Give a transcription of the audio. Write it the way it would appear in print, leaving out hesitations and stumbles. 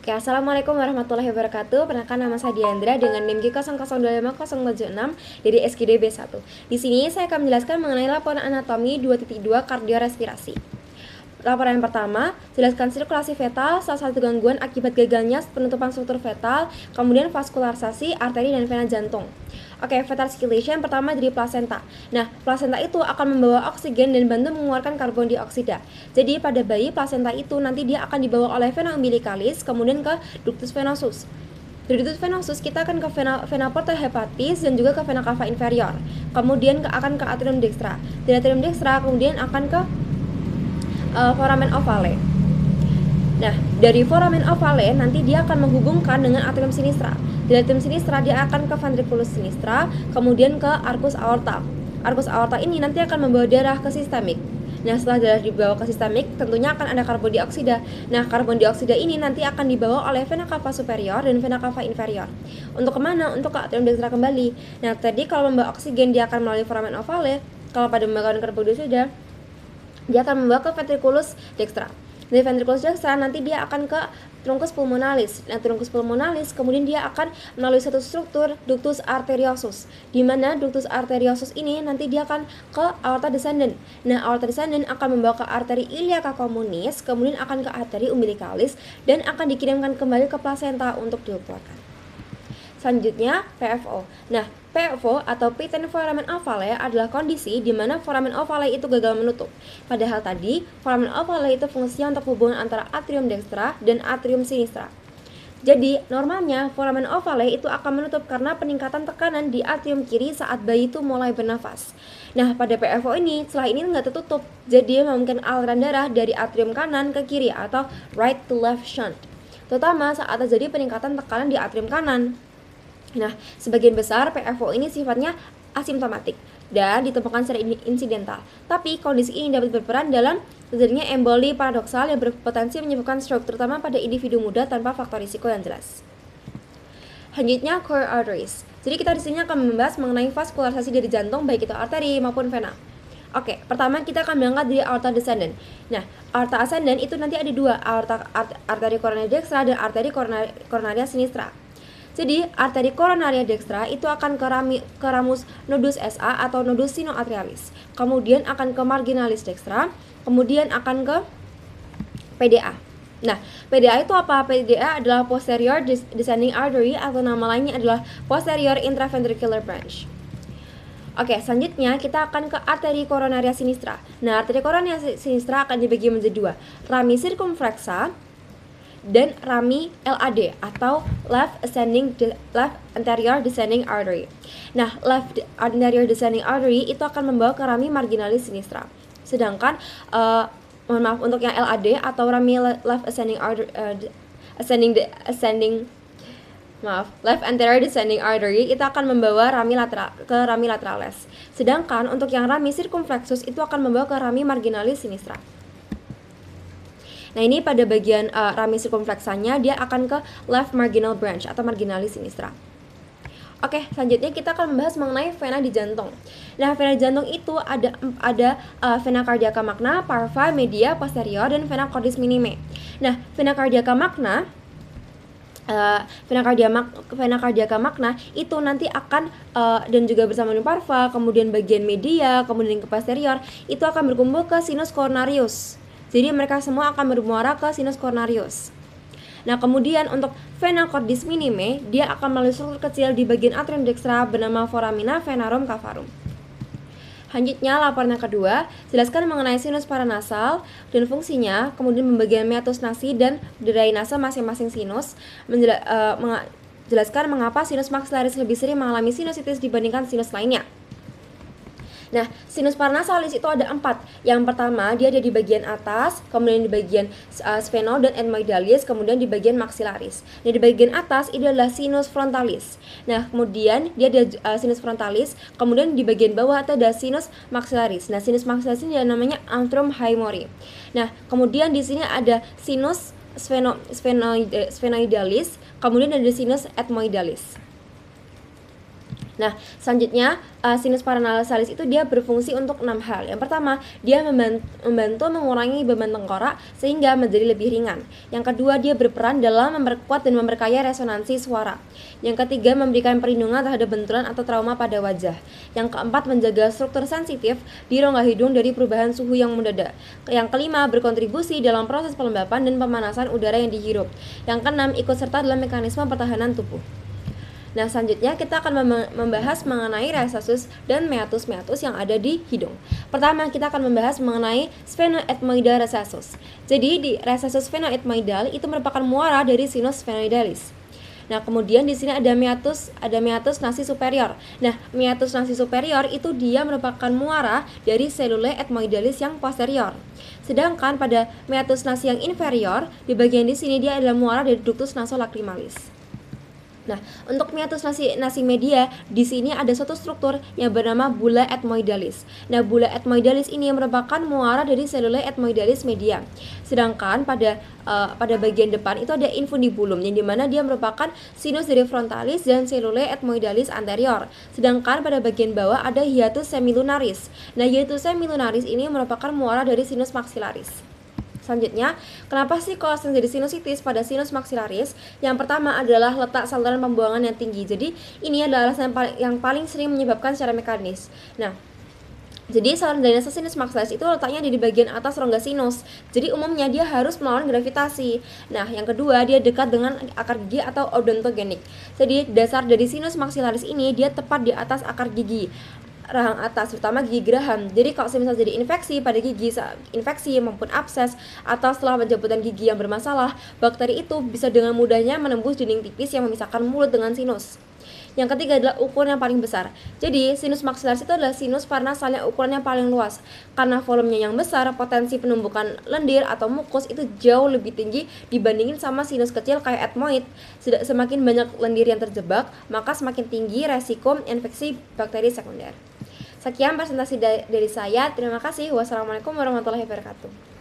Oke, Assalamualaikum warahmatullahi wabarakatuh. Perkenalkan, nama saya Diandra dengan NIM G0025026 dari SGD B1. Di sini saya akan menjelaskan mengenai laporan anatomi 2.2 kardiorespirasi. Laporan yang pertama, jelaskan sirkulasi fetal, salah satu gangguan akibat gagalnya penutupan struktur fetal, kemudian vaskularisasi, arteri, dan vena jantung. Oke, fetal circulation pertama dari plasenta. Nah, plasenta itu akan membawa oksigen dan bantu mengeluarkan karbon dioksida. Jadi pada bayi, plasenta itu nanti dia akan dibawa oleh vena umbilicalis, kemudian ke ductus venosus. Dari ductus venosus kita akan ke vena porta hepatis dan juga ke vena cava inferior. Kemudian akan ke atrium dextra. Dari atrium dextra kemudian akan ke foramen ovale. Nah, dari foramen ovale nanti dia akan menghubungkan dengan atrium sinistra. Dari atrium sinistra dia akan ke ventriculus sinistra, kemudian ke arcus aorta. Arcus aorta ini nanti akan membawa darah ke sistemik. Nah, setelah darah dibawa ke sistemik, tentunya akan ada karbon dioksida. Nah, karbon dioksida ini nanti akan dibawa oleh vena cava superior dan vena cava inferior. Untuk kemana? Untuk ke atrium dextra kembali. Nah, tadi kalau membawa oksigen dia akan melalui foramen ovale. Kalau pada membawa karbon dioksida, dia akan membawa ke ventriculus dextra. Dari ventriculus dextra nanti dia akan ke truncus pulmonalis. Nah, truncus pulmonalis kemudian dia akan melalui satu struktur ductus arteriosus, di mana ductus arteriosus ini nanti dia akan ke aorta descendens. Nah, aorta descendens akan membawa ke arteri iliaca communis, kemudian akan ke arteri umbilicalis dan akan dikirimkan kembali ke plasenta untuk dikeluarkan. Selanjutnya, PFO. Nah, PFO atau patent foramen ovale adalah kondisi di mana foramen ovale itu gagal menutup. Padahal tadi, foramen ovale itu fungsinya untuk hubungan antara atrium dextra dan atrium sinistra. Jadi, normalnya foramen ovale itu akan menutup karena peningkatan tekanan di atrium kiri saat bayi itu mulai bernafas. Nah, pada PFO ini, celah ini nggak tertutup, jadi memungkinkan aliran darah dari atrium kanan ke kiri atau right to left shunt, terutama saat terjadi peningkatan tekanan di atrium kanan. Nah, sebagian besar PFO ini sifatnya asimptomatik dan ditemukan secara insidental. Tapi kondisi ini dapat berperan dalam terjadinya emboli paradoksal yang berpotensi menyebabkan stroke, terutama pada individu muda tanpa faktor risiko yang jelas. Selanjutnya, core arteries. Jadi kita di sini akan membahas mengenai vaskularisasi dari jantung, baik itu arteri maupun vena. Oke, pertama kita akan berangkat dari aorta descendens. Nah, aorta ascendens itu nanti ada dua, arteri coronaria dextra dan arteri coronaria sinistra. Jadi, arteri coronaria dextra itu akan ke ramus nodus SA atau nodus sinoatrialis. Kemudian akan ke marginalis dextra, kemudian akan ke PDA. Nah, PDA itu apa? PDA adalah posterior descending artery atau nama lainnya adalah posterior intraventricular branch. Oke, selanjutnya kita akan ke arteri coronaria sinistra. Nah, arteri coronaria sinistra akan dibagi menjadi dua, rami circumflexa dan rami LAD atau left anterior descending artery. Nah, left anterior descending artery itu akan membawa ke rami marginalis sinistra. Sedangkan untuk yang LAD atau rami left anterior descending artery itu akan membawa ke rami lateralis. Sedangkan untuk yang rami circumflexus itu akan membawa ke rami marginalis sinistra. Nah, ini pada bagian rami sirkumfleksanya dia akan ke left marginal branch atau marginalis sinistra. Oke, selanjutnya kita akan membahas mengenai vena di jantung. Nah, vena di jantung itu ada vena cardiaca magna, parva, media, posterior, dan vena cordis minime. Nah, vena cardiaca magna itu nanti akan dan juga bersama dengan parva, kemudian bagian media, kemudian ke posterior itu akan berkumpul ke sinus coronarius. Jadi mereka semua akan bermuara ke sinus coronarius. Nah, kemudian untuk vena cordis minime, dia akan melalui struktur kecil di bagian atrium dextra bernama foramina venarum cavarum. Selanjutnya, laporan yang kedua, jelaskan mengenai sinus paranasal dan fungsinya, kemudian pembagian meatus nasi dan drainase masing-masing sinus, menjelaskan mengapa sinus maxillaris lebih sering mengalami sinusitis dibandingkan sinus lainnya. Nah, sinus paranasalis itu ada 4. Yang pertama, dia ada di bagian atas, kemudian di bagian spheno dan ethmoidalis, kemudian di bagian maxillaris. Nah, di bagian atas itu adalah sinus frontalis. Nah, kemudian dia ada sinus frontalis, kemudian di bagian bawah itu ada sinus maxillaris. Nah, sinus maxillaris ini namanya antrum haemori. Nah, kemudian di sini ada sinus sphenoidalis, kemudian ada sinus ethmoidalis. Nah, selanjutnya sinus paranasalis itu dia berfungsi untuk 6 hal. Yang pertama, dia membantu mengurangi beban tengkorak sehingga menjadi lebih ringan. Yang kedua, dia berperan dalam memperkuat dan memperkaya resonansi suara. Yang ketiga, memberikan perlindungan terhadap benturan atau trauma pada wajah. Yang keempat, menjaga struktur sensitif di rongga hidung dari perubahan suhu yang mendadak. Yang kelima, berkontribusi dalam proses pelembapan dan pemanasan udara yang dihirup. Yang keenam, ikut serta dalam mekanisme pertahanan tubuh. Nah, selanjutnya kita akan membahas mengenai rhesus dan meatus yang ada di hidung. Pertama, kita akan membahas mengenai sphenoethmoidal rhesus. Jadi, di rhesus sphenoethmoidal itu merupakan muara dari sinus sphenoidalis. Nah, kemudian di sini ada meatus nasi superior. Nah, meatus nasi superior itu dia merupakan muara dari selule ethmoidalis yang posterior. Sedangkan pada meatus nasi yang inferior, di bagian di sini dia adalah muara dari ductus nasolacrimalis. Nah, untuk meatus nasi media, di sini ada suatu struktur yang bernama bulla ethmoidalis. Nah, bulla ethmoidalis ini merupakan muara dari selule ethmoidalis media. Sedangkan pada bagian depan itu ada infundibulum, yang dimana dia merupakan sinus dari frontalis dan selule ethmoidalis anterior. Sedangkan pada bagian bawah ada hiatus semilunaris. Nah, hiatus semilunaris ini merupakan muara dari sinus maxillaris. Selanjutnya, kenapa sih kok terjadi sinusitis pada sinus maxillaris? Yang pertama adalah letak saluran pembuangan yang tinggi. Jadi, ini adalah alasan yang paling sering menyebabkan secara mekanis. Nah, jadi saluran drainase sinus maxillaris itu letaknya di bagian atas rongga sinus. Jadi umumnya dia harus melawan gravitasi. Nah, yang kedua, dia dekat dengan akar gigi atau odontogenik. Jadi dasar dari sinus maxillaris ini dia tepat di atas akar gigi rahang atas, terutama gigi geraham. Jadi kalau misalnya jadi infeksi pada gigi, infeksi maupun abses atau setelah penjemputan gigi yang bermasalah, bakteri itu bisa dengan mudahnya menembus dinding tipis yang memisahkan mulut dengan sinus. Yang ketiga adalah ukuran yang paling besar. Jadi sinus maxillaris itu adalah sinus parnasal yang ukurannya paling luas. Karena volumenya yang besar, potensi penumbukan lendir atau mukus itu jauh lebih tinggi dibandingin sama sinus kecil kayak ethmoid. Semakin banyak lendir yang terjebak, maka semakin tinggi resiko infeksi bakteri sekunder. Sekian presentasi dari saya. Terima kasih. Wassalamualaikum warahmatullahi wabarakatuh.